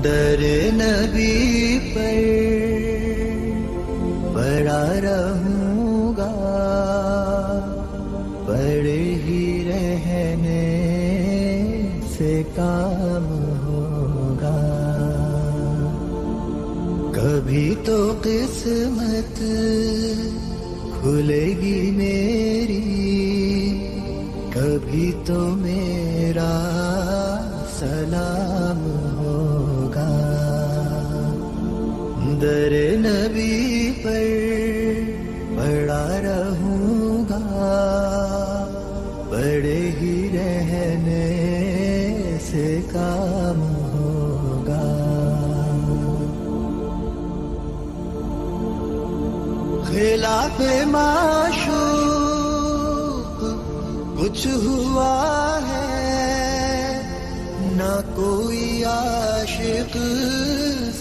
در نبی پر پڑا رہوں گا، پڑے ہی رہنے سے کام ہوگا. کبھی تو قسمت کھلے گی میری، کبھی تو میرا سلام ہوگا. در نبی پر پڑا رہوں گا، پڑے ہی رہنے سے کام ہوگا. خلاف معشوق کچھ ہوا ہے، نہ کوئی عاشق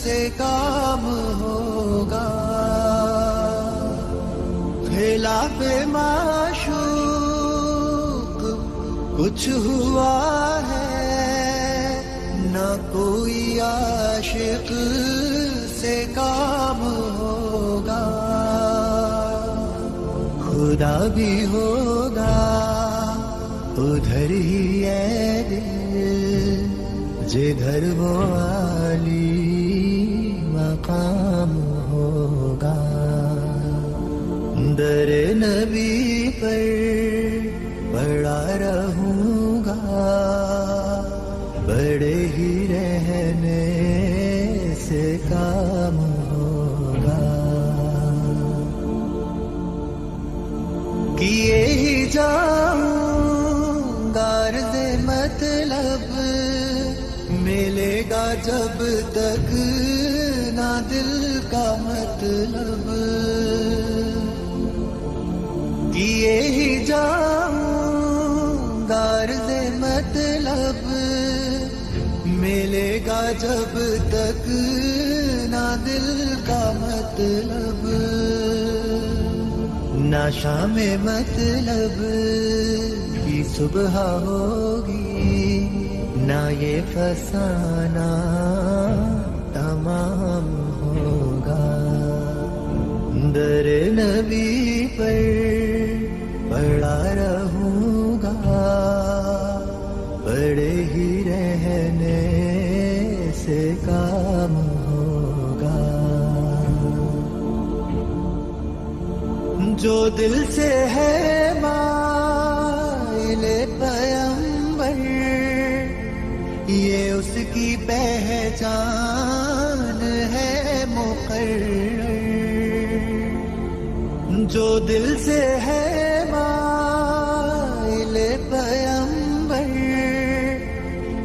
سے کام ہوگا. خلاف معشوق کچھ ہوا ہے، نہ کوئی عاشق سے کام ہوگا. خدا بھی ہوگا ادھر ہی ہے دل، جدھر وہ عالی مقام ہوگا. در نبی پر پڑا رہوں گا، بڑے ہی رہنے سے کام ہوگا. کیے ہی جاؤں غرض مطلب، ملے گا جب تک نہ دل کا مطلب. کیے ہی جاؤں غرض مطلب، ملے گا جب تک نہ دل کا مطلب. نہ شام مطلب کی صبح ہوگی، نہ یہ فسانہ تمام ہوگا. در نبی پر پڑا رہوں گا، پڑے ہی رہنے سے کام ہوگا. جو دل سے ہے مائل پیمبر، یہ اس کی پہچان ہے مقرر. جو دل سے ہے مائل پیمبر،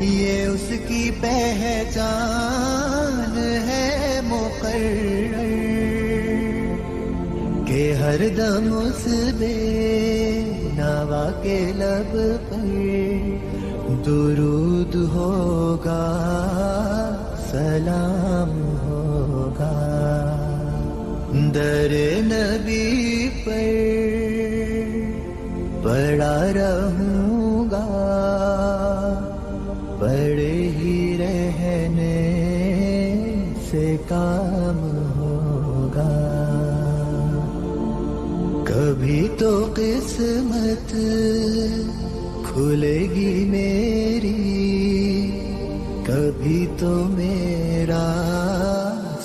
یہ اس کی پہچان ہے مقرر. کہ ہر دم اس بے نوا کے لب پر درود ہوگا، سلام ہوگا. در نبی پر پڑا رہوں گا، پڑے ہی رہنے سے کام ہوگا. کبھی تو قسمت کھلے گی میری، کبھی تو میرا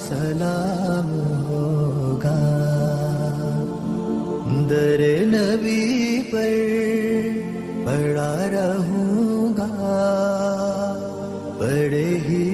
سلام ہوگا. در نبی پر پڑا رہوں گا، پڑے ہی